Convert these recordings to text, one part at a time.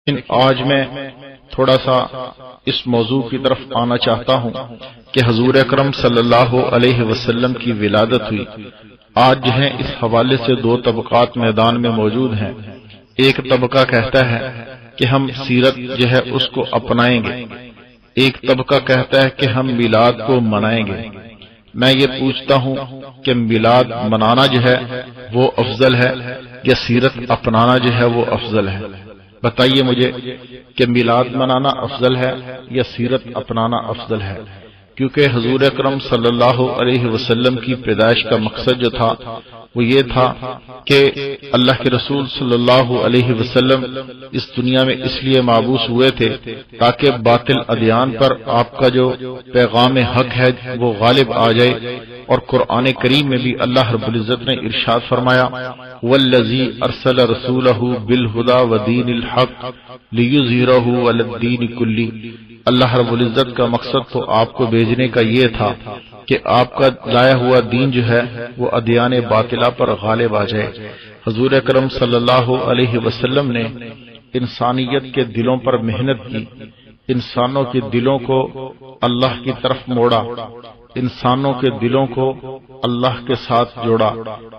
لیکن آج میں تھوڑا سا اس موضوع کی طرف آنا چاہتا ہوں کہ حضور اکرم صلی اللہ علیہ وسلم کی ولادت ہوئی۔ آج جو ہے اس حوالے سے دو طبقات میدان میں موجود ہیں۔ ایک طبقہ کہتا ہے کہ ہم سیرت جو ہے اس کو اپنائیں گے، ایک طبقہ کہتا ہے کہ ہم میلاد کو منائیں گے۔ میں یہ پوچھتا ہوں کہ میلاد منانا جو ہے وہ افضل ہے یا سیرت اپنانا جو ہے وہ افضل ہے؟ بتائیے مجھے کہ میلاد منانا افضل ہے یا سیرت اپنانا افضل ہے؟ کیونکہ حضور اکرم صلی اللہ علیہ وسلم کی پیدائش کا مقصد جو تھا وہ یہ تھا کہ اللہ کے رسول صلی اللہ علیہ وسلم اس دنیا میں اس لیے مابعوث ہوئے تھے تاکہ باطل ادیان پر آپ کا جو پیغام حق ہے وہ غالب آ جائے۔ اور قرآن کریم میں بھی اللہ رب العزت نے ارشاد فرمایا والذی ارسل رسولہ بالہدی ودین الحق لیظہرہ علی الدین کلہ۔ اللہ رب العزت کا مقصد تو آپ کو بھیجنے کا یہ تھا کہ آپ کا لایا ہوا دین جو ہے وہ ادیان باطلہ پر غالب آ جائے۔ حضور اکرم صلی اللہ علیہ وسلم نے انسانیت کے دلوں پر محنت کی، انسانوں کے دلوں کو اللہ کی طرف موڑا، انسانوں کے دلوں کو اللہ کے ساتھ جوڑا۔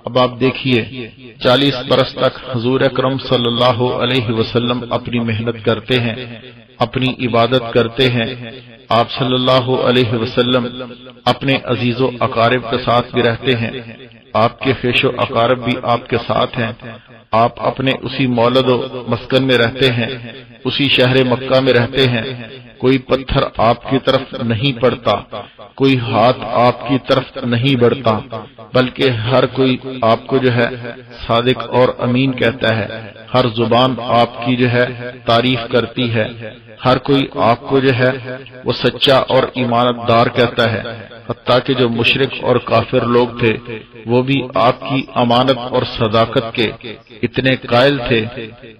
اب آپ دیکھیے 40 برس تک حضور اکرم صلی اللہ علیہ وسلم اپنی محنت کرتے ہیں، اپنی عبادت کرتے ہیں۔ آپ صلی اللہ علیہ وسلم اپنے عزیز و اقارب کے ساتھ بھی رہتے ہیں، آپ کے خیش و اقارب بھی آپ کے ساتھ ہیں۔ آپ اپنے اسی مولد و مسکن میں رہتے ہیں، اسی شہر مکہ میں رہتے ہیں۔ کوئی پتھر آپ کی طرف نہیں پڑتا، کوئی ہاتھ آپ کی طرف نہیں بڑھتا، بلکہ ہر کوئی آپ کو جو ہے صادق اور امین کہتا ہے۔ ہر زبان آپ کی جو ہے تعریف کرتی ہے، ہر کوئی آپ کو جو ہے وہ سچا اور ایمانت دار کہتا ہے۔ حتیٰ کہ جو مشرک اور کافر لوگ تھے وہ بھی آپ کی امانت اور صداقت کے اتنے قائل تھے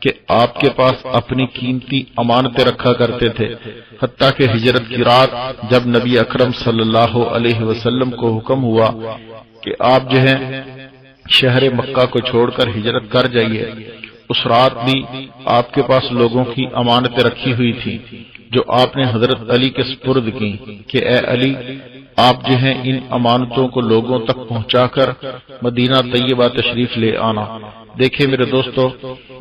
کہ آپ کے پاس اپنی قیمتی امانتیں رکھا کرتے تھے۔ حتیٰ کہ ہجرت کی رات جب نبی اکرم صلی اللہ علیہ وسلم کو حکم ہوا کہ آپ جو ہے شہر مکہ کو چھوڑ کر ہجرت کر جائیے، اس رات بھی آپ کے پاس لوگوں کی امانتیں رکھی ہوئی تھی جو آپ نے حضرت علی کے سپرد کی کہ اے علی، آپ جو ہیں ان امانتوں کو لوگوں تک پہنچا کر مدینہ طیبہ تشریف لے آنا۔ دیکھیں میرے دوستو،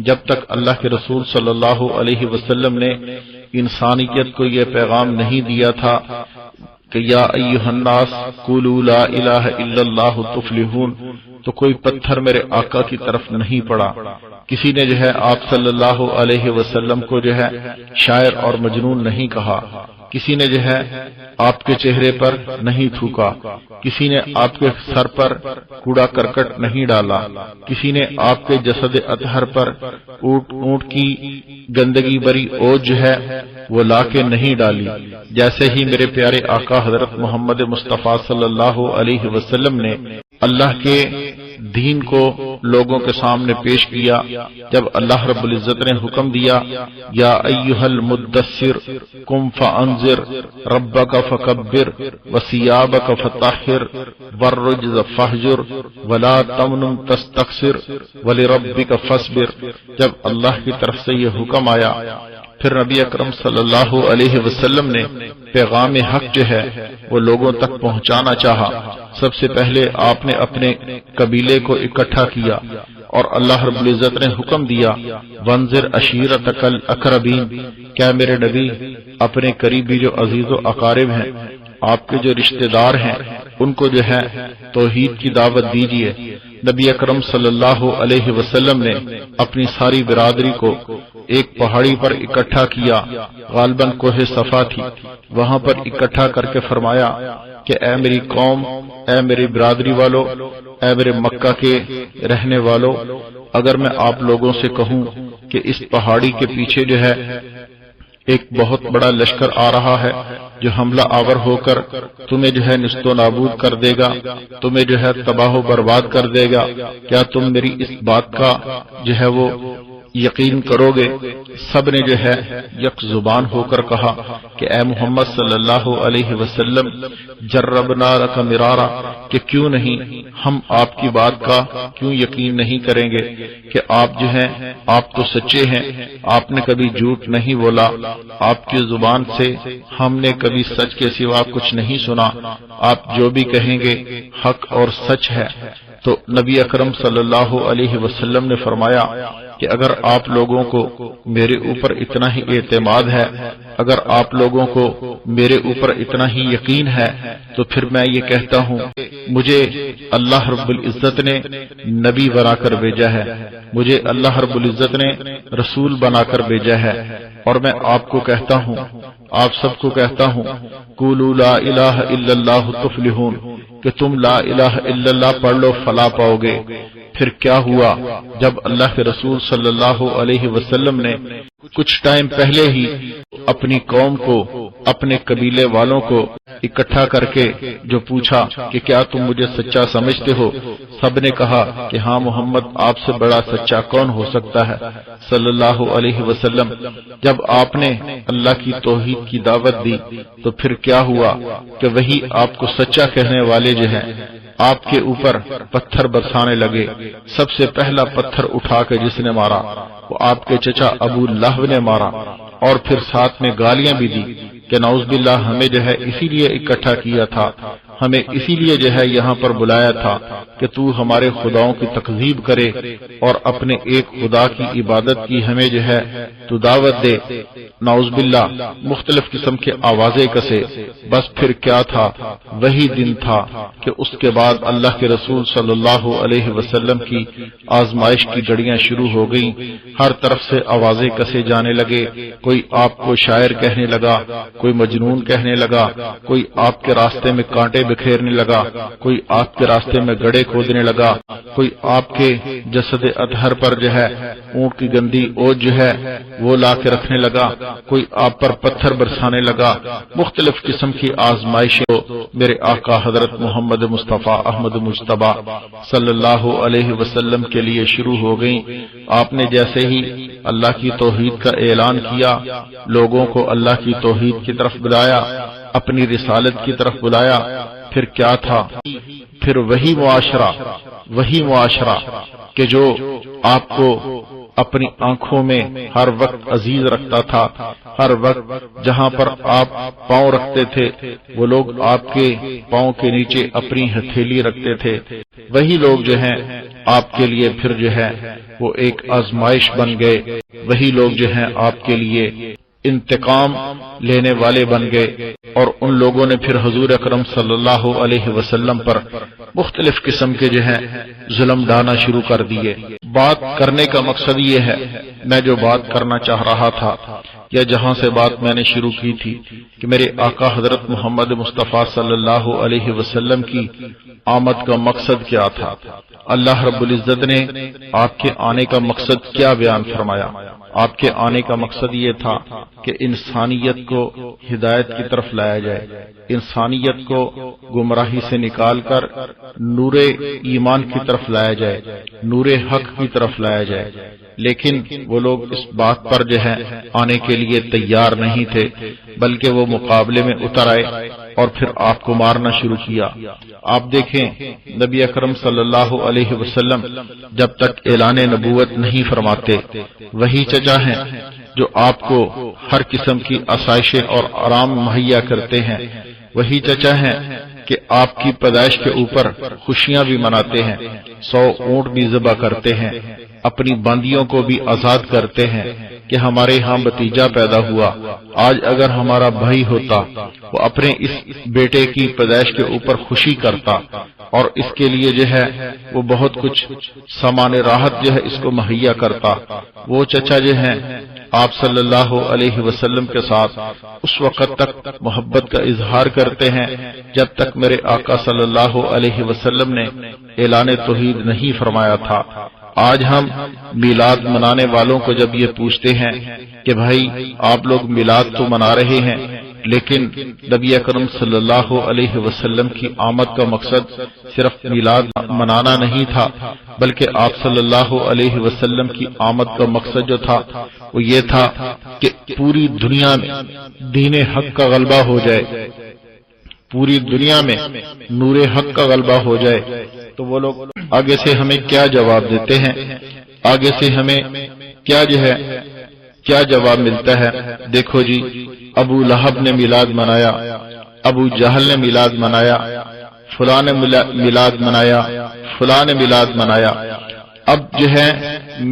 جب تک اللہ کے رسول صلی اللہ علیہ وسلم نے انسانیت کو یہ پیغام نہیں دیا تھا کہ یا ایھا الناس قولوا لا الہ الا اللہ تفلحون، تو کوئی پتھر میرے آقا کی طرف نہیں پڑا۔ کسی نے جو ہے آپ صلی اللہ علیہ وسلم کو جو ہے شاعر اور مجنون نہیں کہا، کسی نے جو ہے آپ کے چہرے پر نہیں تھوکا، کسی نے آپ کے سر پر کوڑا کرکٹ نہیں ڈالا، کسی نے آپ کے جسد اطہر پر اونٹ کی گندگی بری اوج جو ہے وہ لا کے نہیں ڈالی۔ جیسے ہی میرے پیارے آقا حضرت محمد مصطفیٰ صلی اللہ علیہ وسلم نے اللہ کے دین کو لوگوں کے سامنے پیش کیا، جب اللہ رب العزت نے حکم دیا یا ایھا المدثر قم فانذر ربک فکبر وثیابک فطہر والرجز فاہجر ولا تمنن تستکثر ولربک فاصبر، جب اللہ کی طرف سے یہ حکم آیا پھر نبی اکرم صلی اللہ علیہ وسلم نے پیغام حق جو ہے وہ لوگوں تک پہنچانا چاہا۔ سب سے پہلے آپ نے اپنے قبیلے کو اکٹھا کیا اور اللہ رب العزت نے حکم دیا وانذر عشیرتک الاقربین، کیا میرے نبی اپنے قریبی جو عزیز و اقارب ہیں، آپ کے جو رشتہ دار ہیں، ان کو جو ہے توحید کی دعوت دیجیے۔ نبی اکرم صلی اللہ علیہ وسلم نے اپنی ساری برادری کو ایک پہاڑی پر اکٹھا کیا، غالباً کوہ صفا تھی، وہاں پر اکٹھا کر کے فرمایا کہ اے میری قوم، اے میری برادری والو، اے میرے مکہ کے رہنے والو، اگر میں آپ لوگوں سے کہوں کہ اس پہاڑی کے پیچھے جو ہے ایک بہت بڑا لشکر آ رہا ہے جو حملہ آور ہو کر تمہیں جو ہے نست و نابود کر دے گا، تمہیں جو ہے تباہ و برباد کر دے گا، کیا تم میری اس بات کا جو ہے وہ یقین کرو گے؟ سب نے جو ہے یک زبان ہو کر کہا کہ اے محمد صلی اللہ علیہ وسلم، جربنا لک مرارا، کہ کیوں نہیں، ہم آپ کی بات کا کیوں یقین نہیں کریں گے کہ آپ جو ہیں آپ تو سچے ہیں، آپ نے کبھی جھوٹ نہیں بولا، آپ کی زبان سے ہم نے کبھی سچ کے سوا کچھ نہیں سنا، آپ جو بھی کہیں گے حق اور سچ ہے۔ تو نبی اکرم صلی اللہ علیہ وسلم نے فرمایا کہ اگر آپ لوگوں کو میرے اوپر اتنا ہی اعتماد ہے، اگر آپ لوگوں کو میرے اوپر اتنا ہی یقین ہے، تو پھر میں یہ کہتا ہوں مجھے اللہ رب العزت نے نبی بنا کر بھیجا ہے، مجھے اللہ رب العزت نے رسول بنا کر بھیجا ہے، اور میں آپ کو کہتا ہوں، آپ سب کو کہتا ہوں، قولوا لا الہ الا اللہ تفلحون، کہ تم لا الہ الا اللہ پڑھ لو فلاح پاؤ گے۔ پھر کیا ہوا؟ جب اللہ کے رسول صلی اللہ علیہ وسلم نے کچھ ٹائم پہلے ہی اپنی قوم کو، اپنے قبیلے والوں کو اکٹھا کر کے جو پوچھا کہ کیا تم مجھے سچا سمجھتے ہو، سب نے کہا کہ ہاں محمد، آپ سے بڑا سچا کون ہو سکتا ہے صلی اللہ علیہ وسلم۔ جب آپ نے اللہ کی توحید کی دعوت دی تو پھر کیا ہوا کہ وہی آپ کو سچا کہنے والے جو ہیں آپ کے اوپر پتھر برسانے لگے۔ سب سے پہلا پتھر اٹھا کے جس نے مارا وہ آپ کے چچا ابو لہب نے مارا، اور پھر ساتھ میں گالیاں بھی دی کہ نعوذ باللہ، ہمیں جو ہے اسی لیے اکٹھا کیا تھا، ہمیں اسی لیے جو ہے یہاں پر بلایا تھا کہ تو ہمارے خداؤں کی تکذیب کرے اور اپنے ایک خدا کی عبادت کی ہمیں جو ہے تو دعوت دے۔ نعوذ باللہ، مختلف قسم کے آوازیں کسے۔ بس پھر کیا تھا؟ وہی دن تھا کہ اس کے بعد اللہ کے رسول صلی اللہ علیہ وسلم کی آزمائش کی گھڑیاں شروع ہو گئیں، ہر طرف سے آوازیں کسے جانے لگے، کوئی آپ کو شاعر کہنے لگا، کوئی مجنون کہنے لگا، کوئی آپ کے راستے میں کانٹے بکھیرنے لگا، کوئی آپ کے راستے میں گڑھے کھودنے لگا، کوئی آپ کے جسد اطہر پر جو ہے اونٹ کی گندی اوج جو ہے وہ لا کے رکھنے لگا، کوئی آپ پر پتھر برسانے لگا۔ مختلف قسم کی آزمائشیں میرے آقا حضرت محمد مصطفیٰ احمد مجتبیٰ صلی اللہ علیہ وسلم کے لیے شروع ہو گئیں۔ آپ نے جیسے ہی اللہ کی توحید کا اعلان کیا، لوگوں کو اللہ کی توحید کی طرف بلایا، اپنی رسالت کی طرف بلایا، پھر کیا تھا؟ پھر وہی معاشرہ کہ جو آپ کو اپنی آنکھوں میں ہر وقت عزیز رکھتا تھا، ہر وقت جہاں پر آپ پاؤں رکھتے تھے وہ لوگ آپ کے پاؤں کے نیچے اپنی ہتھیلی رکھتے تھے، وہی لوگ جو ہیں آپ کے لیے پھر جو ہے وہ ایک آزمائش بن گئے، وہی لوگ جو ہیں آپ کے لیے انتقام لینے والے بن گئے، اور ان لوگوں نے پھر حضور اکرم صلی اللہ علیہ وسلم پر مختلف قسم کے جو ہے ظلم ڈھانا شروع کر دیے۔ بات کرنے کا مقصد یہ ہے، میں جو بات کرنا چاہ رہا تھا یا جہاں سے بات میں نے شروع کی تھی کہ میرے آقا حضرت محمد مصطفیٰ صلی اللہ علیہ وسلم کی آمد کا مقصد کیا تھا، اللہ رب العزت نے آپ کے آنے کا مقصد کیا بیان فرمایا۔ آپ کے آنے کا مقصد یہ تھا کہ انسانیت کو ہدایت کی طرف لایا جائے، انسانیت کو گمراہی سے نکال کر نور ایمان کی طرف لایا جائے، نور حق کی طرف لایا جائے۔ لیکن وہ لوگ اس بات پر جو ہے آنے کے لیے تیار نہیں تھے، بلکہ وہ مقابلے میں اتر آئے اور پھر آپ کو مارنا شروع کیا۔ آپ دیکھیں نبی اکرم صلی اللہ علیہ وسلم جب تک اعلان نبوت نہیں فرماتے، وہی چچا ہیں جو آپ کو ہر قسم کی آسائشیں اور آرام مہیا کرتے ہیں، وہی چچا ہیں کہ آپ کی پیدائش کے اوپر خوشیاں بھی مناتے ہیں، 100 اونٹ بھی ذبح کرتے ہیں، اپنی باندیوں کو بھی آزاد کرتے ہیں کہ ہمارے ہاں بتیجا پیدا ہوا۔ آج اگر ہمارا بھائی ہوتا وہ اپنے اس بیٹے کی پیدائش کے اوپر خوشی کرتا اور اس کے لیے جو ہے وہ بہت کچھ سامان راحت جو ہے اس کو مہیا کرتا۔ وہ چچا جو ہیں آپ صلی اللہ علیہ وسلم کے ساتھ اس وقت تک محبت کا اظہار کرتے ہیں جب تک میرے آقا صلی اللہ علیہ وسلم نے اعلان توحید نہیں فرمایا تھا۔ آج ہم میلاد منانے والوں کو جب یہ پوچھتے ہیں کہ بھائی آپ لوگ میلاد تو منا رہے ہیں لیکن نبی اکرم صلی اللہ علیہ وسلم کی آمد کا مقصد صرف میلاد منانا نہیں تھا، بلکہ آپ صلی اللہ علیہ وسلم کی آمد کا مقصد جو تھا وہ یہ تھا کہ پوری دنیا میں دین حق کا غلبہ ہو جائے، پوری دنیا میں نور حق کا غلبہ ہو جائے۔ تو وہ لوگ آگے سے ہمیں کیا جواب دیتے ہیں، آگے سے ہمیں کیا جواب ملتا ہے؟ دیکھو جی، ابو لہب نے میلاد منایا، ابو جہل نے میلاد منایا، فلاں نے میلاد منایا، فلاں نے میلاد منایا۔ اب جو ہے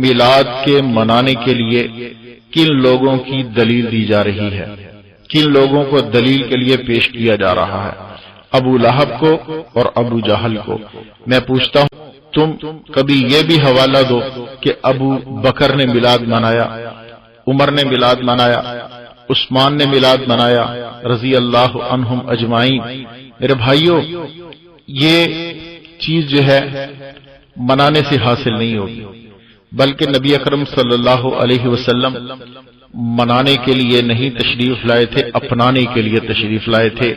میلاد کے منانے کے لیے کن لوگوں کی دلیل دی جا رہی ہے، کن لوگوں کو دلیل کے لیے پیش کیا جا رہا ہے؟ ابو لہب کو اور ابو جہل کو۔ میں پوچھتا ہوں تم کبھی یہ بھی حوالہ دو کہ ابو بکر نے میلاد منایا، عمر نے میلاد منایا، عثمان نے میلاد منایا رضی اللہ عنہم اجمعین۔ میرے بھائیوں، یہ چیز جو ہے منانے سے حاصل نہیں ہوگی، بلکہ نبی اکرم صلی اللہ علیہ وسلم منانے کے لیے نہیں تشریف لائے تھے، اپنانے کے لیے تشریف لائے تھے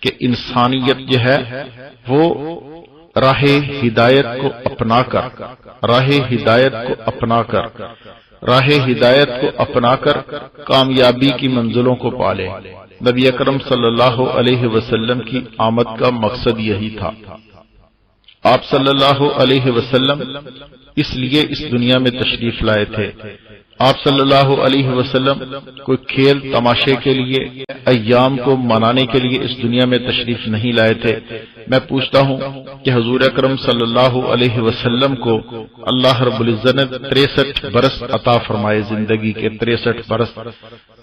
کہ انسانیت جو ہے وہ راہ ہدایت کو اپنا کر، راہ ہدایت کو اپنا کر، راہ ہدایت کو اپنا کر کامیابی کی منزلوں کو پالے۔ نبی اکرم صلی اللہ علیہ وسلم کی آمد کا مقصد یہی تھا۔ آپ صلی اللہ علیہ وسلم اس لیے اس دنیا میں تشریف لائے تھے۔ آپ صلی اللہ علیہ وسلم کوئی کھیل تماشے کے لیے، ایام کو منانے کے لیے اس دنیا میں تشریف نہیں لائے تھے۔ میں پوچھتا ہوں کہ حضور اکرم صلی اللہ علیہ وسلم کو اللہ رب العزت نے 63 برس عطا فرمائے، زندگی کے 63 برس۔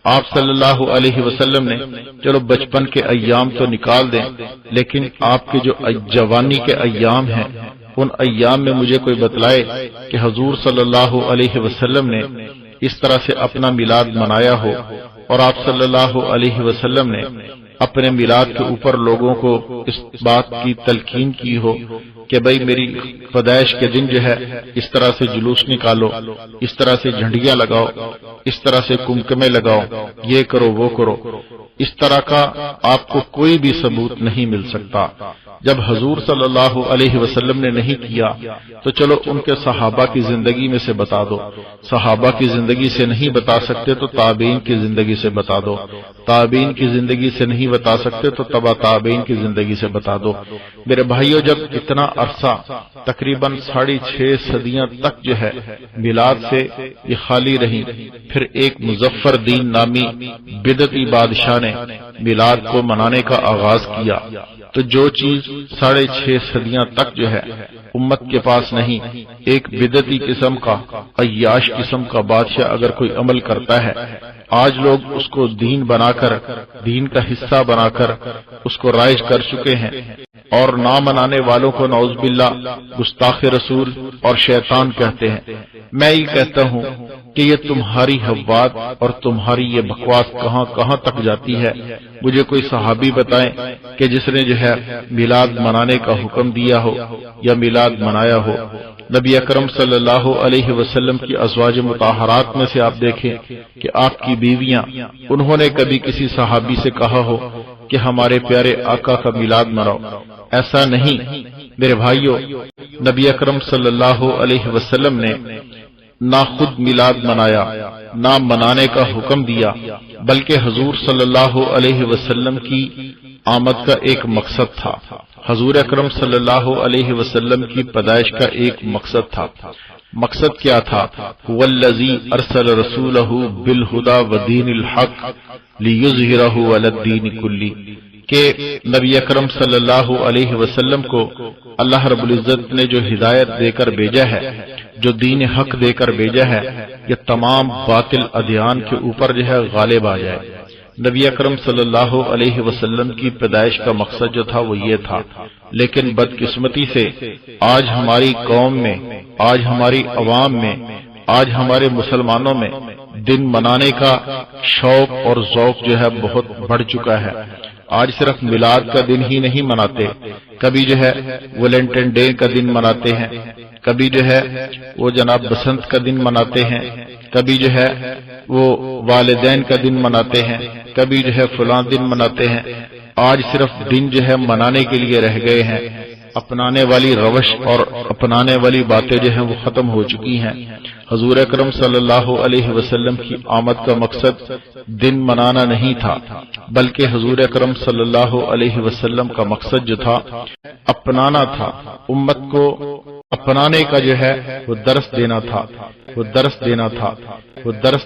آپ صلی اللہ علیہ وسلم نے چلو بچپن کے ایام تو نکال دیں، لیکن آپ کے جو جوانی کے ایام ہیں ان ایام میں مجھے کوئی بتلائے کہ حضور صلی اللہ علیہ وسلم نے اس طرح سے اپنا میلاد منایا ہو، اور آپ صلی اللہ علیہ وسلم نے اپنے میلاد کے اوپر لوگوں کو اس بات کی تلقین کی ہو کہ بھئی میری پیدائش کے دن جو ہے اس طرح سے جلوس نکالو، اس طرح سے جھنڈیاں لگاؤ، اس طرح سے کمکمے لگاؤ، یہ کرو وہ کرو۔ اس طرح کا آپ کو کوئی بھی ثبوت نہیں مل سکتا۔ جب حضور صلی اللہ علیہ وسلم نے نہیں کیا تو چلو ان کے صحابہ کی زندگی میں سے بتا دو، صحابہ کی زندگی سے نہیں بتا سکتے تو تابعین کی زندگی سے بتا دو، تابعین کی زندگی سے نہیں بتا سکتے تو تبع تابعین کی زندگی سے بتا دو۔ میرے بھائیوں، جب اتنا عرصہ تقریباً 6.5 صدیاں تک جو ہے میلاد سے یہ خالی رہی، پھر ایک مظفر دین نامی بدعتی بادشاہ نے میلاد کو منانے کا آغاز کیا، تو جو چیز 6.5 صدیاں تک جو ہے امت کے پاس نہیں، ایک بدعتی قسم کا، عیاش قسم کا بادشاہ اگر کوئی عمل کرتا ہے، آج لوگ اس کو دین بنا کر، دین کا حصہ بنا کر اس کو رائج کر چکے ہیں، اور نہ منانے والوں کو نعوذ باللہ گستاخ رسول اور شیطان کہتے ہیں۔ میں یہ کہتا ہوں کہ یہ تمہاری حوات اور تمہاری یہ بکواس کہاں کہاں تک جاتی ہے۔ مجھے کوئی صحابی بتائیں کہ جس نے جو ہے میلاد منانے کا حکم دیا ہو یا میلاد منایا ہو۔ نبی اکرم صلی اللہ علیہ وسلم کی ازواج مطہرات میں سے آپ دیکھیں کہ آپ کی بیویاں، انہوں نے کبھی کسی صحابی سے کہا ہو کہ ہمارے پیارے آقا کا میلاد مناؤ؟ ایسا نہیں میرے بھائیوں۔ نبی اکرم صلی اللہ علیہ وسلم نے نہ خود میلاد منایا، نہ منانے کا حکم دیا، بلکہ حضور صلی اللہ علیہ وسلم کی آمد کا ایک مقصد تھا۔ حضور اکرم صلی اللہ علیہ وسلم کی پیدائش کا ایک مقصد تھا۔ مقصد کیا تھا؟ والذی ارسل رسولہ بالہدی ودین الحق لیظہرہ علی الدین کلہ، کہ نبی اکرم صلی اللہ علیہ وسلم کو اللہ رب العزت نے جو ہدایت دے کر بھیجا ہے، جو دین حق دے کر بھیجا ہے، یہ تمام باطل ادیان کے اوپر جو ہے غالب آ جائے۔ نبی اکرم صلی اللہ علیہ وسلم کی پیدائش کا مقصد جو تھا وہ یہ تھا، لیکن بدقسمتی سے آج ہماری قوم میں، آج ہماری عوام میں، آج ہمارے مسلمانوں میں دن منانے کا شوق اور ذوق جو ہے بہت بڑھ چکا ہے۔ آج صرف میلاد کا دن ہی نہیں مناتے، کبھی جو ہے ویلنٹائن ڈے کا دن مناتے ہیں، کبھی جو ہے وہ جناب بسنت کا دن مناتے ہیں، کبھی جو ہے وہ والدین کا دن مناتے ہیں، کبھی جو ہے فلاں دن مناتے ہیں۔ آج صرف دن جو ہے منانے کے لیے رہ گئے ہیں، اپنانے والی روش اور اپنانے والی باتیں جو ہیں وہ ختم ہو چکی ہیں۔ حضور اکرم صلی اللہ علیہ وسلم کی آمد کا مقصد دن منانا نہیں تھا، بلکہ حضور اکرم صلی اللہ علیہ وسلم کا مقصد جو تھا اپنانا تھا، امت کو اپنانے کا جو ہے وہ درس دینا تھا، وہ درس دینا تھا، وہ درس